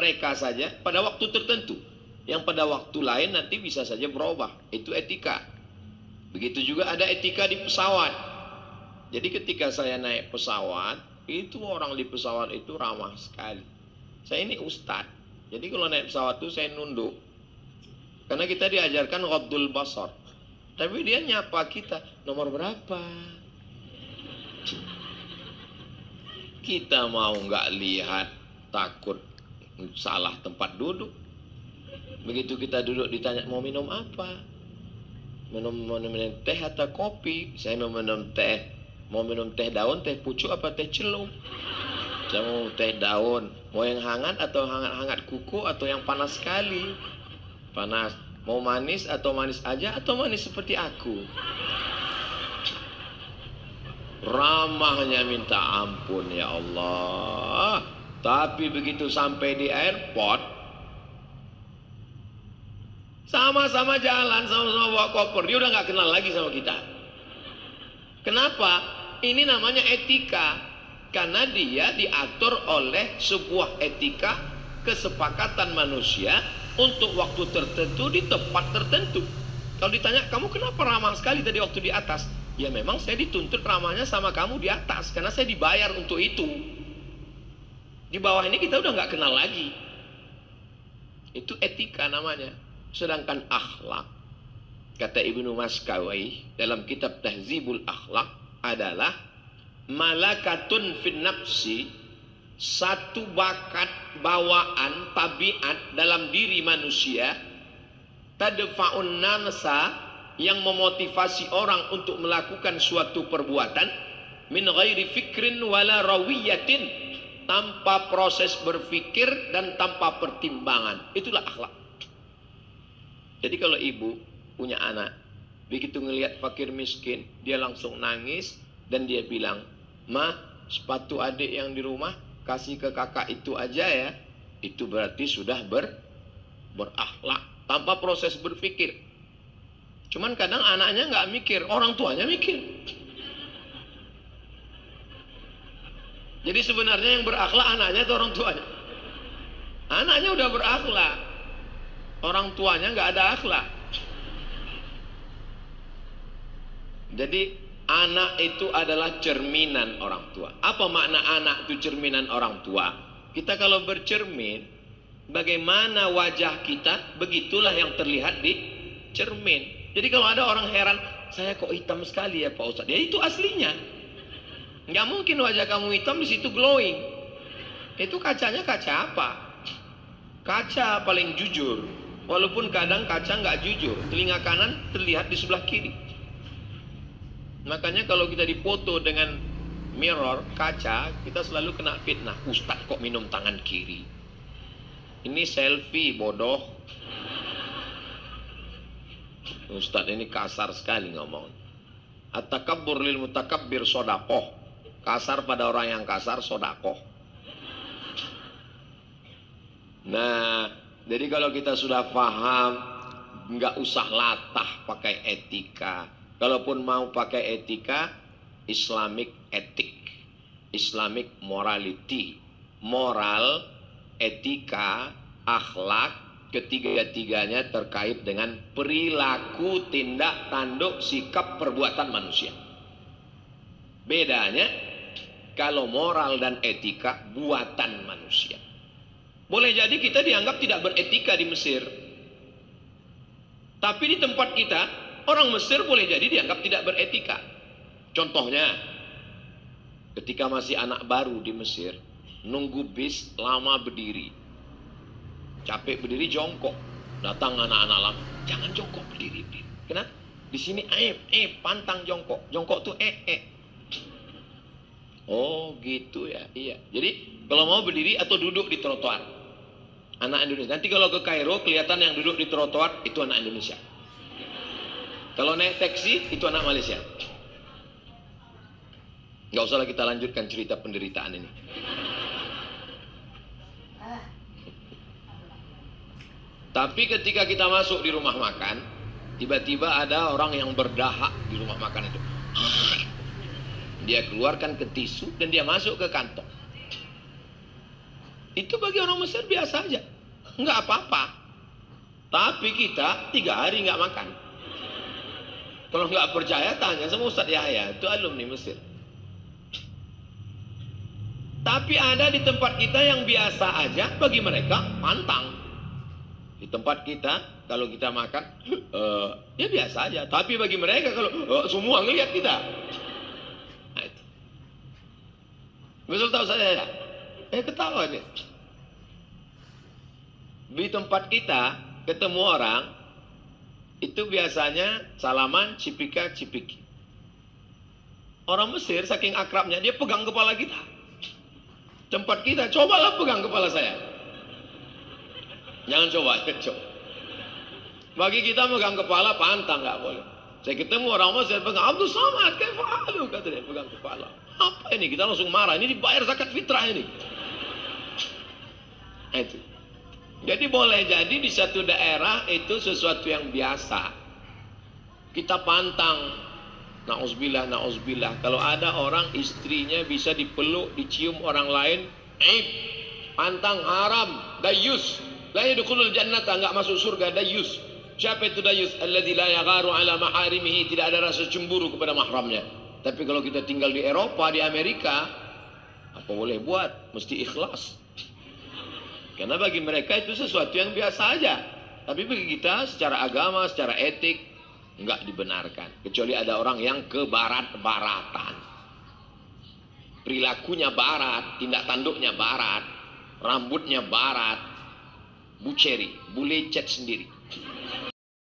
mereka saja pada waktu tertentu, yang pada waktu lain nanti bisa saja berubah. Itu etika. Begitu juga ada etika di pesawat. Jadi ketika saya naik pesawat, itu orang di pesawat itu ramah sekali. Saya ini ustadz, jadi kalau naik pesawat itu saya nunduk, karena kita diajarkan ghaddul basar. Tapi dia nyapa kita, nomor berapa? Kita mau nggak lihat, takut salah tempat duduk. Begitu kita duduk ditanya mau minum apa, minum teh atau kopi. Saya mau minum teh. Mau minum teh daun, teh pucuk apa teh celup? Saya mau teh daun. Mau yang hangat atau hangat kuku atau yang panas sekali? Panas. Mau manis atau manis aja atau manis seperti aku? Ramahnya minta ampun, ya Allah. Tapi begitu sampai di airport, sama-sama jalan, sama-sama bawa koper, dia udah gak kenal lagi sama kita. Kenapa? Ini namanya etika, karena dia diatur oleh sebuah etika kesepakatan manusia untuk waktu tertentu di tempat tertentu. Kalau ditanya, kamu kenapa ramah sekali tadi waktu di atas? Ya memang saya dituntut ramahnya sama kamu di atas, karena saya dibayar untuk itu. Di bawah ini kita udah nggak kenal lagi. Itu etika namanya. Sedangkan akhlak, kata Ibnu Maskawai dalam kitab Tahzibul Akhlak, adalah malakatun fin nafsi, satu bakat, bawaan, tabiat dalam diri manusia, tadfa'un nasa, yang memotivasi orang untuk melakukan suatu perbuatan, min ghairi fikrin wala rawiyatin, tanpa proses berpikir dan tanpa pertimbangan. Itulah akhlak. Jadi kalau ibu punya anak, begitu ngelihat fakir miskin, dia langsung nangis dan dia bilang, "Ma, sepatu adik yang di rumah kasih ke kakak itu aja ya." Itu berarti sudah berakhlak tanpa proses berpikir. Cuman kadang anaknya nggak mikir, orang tuanya mikir. Jadi sebenarnya yang berakhlak anaknya atau orang tuanya? Anaknya udah berakhlak, orang tuanya nggak ada akhlak. Jadi anak itu adalah cerminan orang tua. Apa makna anak itu cerminan orang tua? Kita kalau bercermin, bagaimana wajah kita, begitulah yang terlihat di cermin. Jadi kalau ada orang heran, saya kok hitam sekali ya Pak Ustadz? Ya itu aslinya. Nggak mungkin wajah kamu hitam di situ glowing. Itu kacanya kaca apa? Kaca paling jujur. Walaupun kadang kaca nggak jujur. Telinga kanan terlihat di sebelah kiri. Makanya kalau kita dipoto dengan mirror, kaca, kita selalu kena fitnah. Ustadz kok minum tangan kiri? Ini selfie, bodoh. Ustadz ini kasar sekali ngomong. At-takabbur lil mutakabbir sodakoh. Kasar pada orang yang kasar, sodakoh. Nah, jadi kalau kita sudah paham, nggak usah latah pakai etika. Kalaupun mau pakai etika, Islamic ethic, Islamic morality, moral, etika, akhlak, ketiga-tiganya terkait dengan perilaku, tindak tanduk, sikap, perbuatan manusia. Bedanya, kalau moral dan etika buatan manusia. Boleh jadi kita dianggap tidak beretika di Mesir, tapi di tempat kita, orang Mesir boleh jadi dianggap tidak beretika. Contohnya, ketika masih anak baru di Mesir, nunggu bis lama berdiri. Capek berdiri, jongkok. Datang anak-anak lama, jangan jongkok, berdiri. Kenapa? Di sini pantang jongkok. Jongkok tuh Oh gitu ya, iya. Jadi kalau mau berdiri atau duduk di trotoar. Anak Indonesia. Nanti kalau ke Kairo kelihatan yang duduk di trotoar itu anak Indonesia. Kalau naik taksi, itu anak Malaysia. Nggak usah lah kita lanjutkan cerita penderitaan ini. Tapi ketika kita masuk di rumah makan, tiba-tiba ada orang yang berdahak di rumah makan itu. Dia keluarkan ke tisu dan dia masuk ke kantong. Itu bagi orang Mesir biasa aja, nggak apa-apa. Tapi kita 3 hari nggak makan. Kalau nggak percaya tanya sama Ustadz Yahya, itu alumni Mesir. Tapi ada di tempat kita yang biasa aja, bagi mereka pantang. Di tempat kita kalau kita makan ya biasa aja. Tapi bagi mereka kalau semua ngelihat kita, nah, itu. Betul tahu saya ya? Ketawa nih. Di tempat kita ketemu orang itu biasanya salaman cipika cipiki. Orang Mesir saking akrabnya dia pegang kepala kita. Tempat kita cobalah pegang kepala saya. Jangan coba. Bagi kita pegang kepala pantang, nggak boleh. Saya ketemu orang Mesir pegang Abdul Somad, kayak falu kata dia pegang kepala. Apa ini? Kita langsung marah. Ini dibayar zakat fitrah ini. Itu. Jadi boleh jadi di satu daerah itu sesuatu yang biasa. Kita pantang. Nauzubillah, nauzubillah. Kalau ada orang istrinya bisa dipeluk, dicium orang lain, pantang, haram, dayus. La yadkhulul jannata, enggak masuk surga, dayus. Siapa itu dayus? Alladzi la yagharu ala maharimihi, tidak ada rasa cemburu kepada mahramnya. Tapi kalau kita tinggal di Eropa, di Amerika, apa boleh buat? Mesti ikhlas. Karena bagi mereka itu sesuatu yang biasa aja. Tapi bagi kita secara agama, secara etik, enggak dibenarkan. Kecuali ada orang yang ke barat-baratan. Perilakunya barat, tindak tanduknya barat, rambutnya barat, buceri, bule cat sendiri.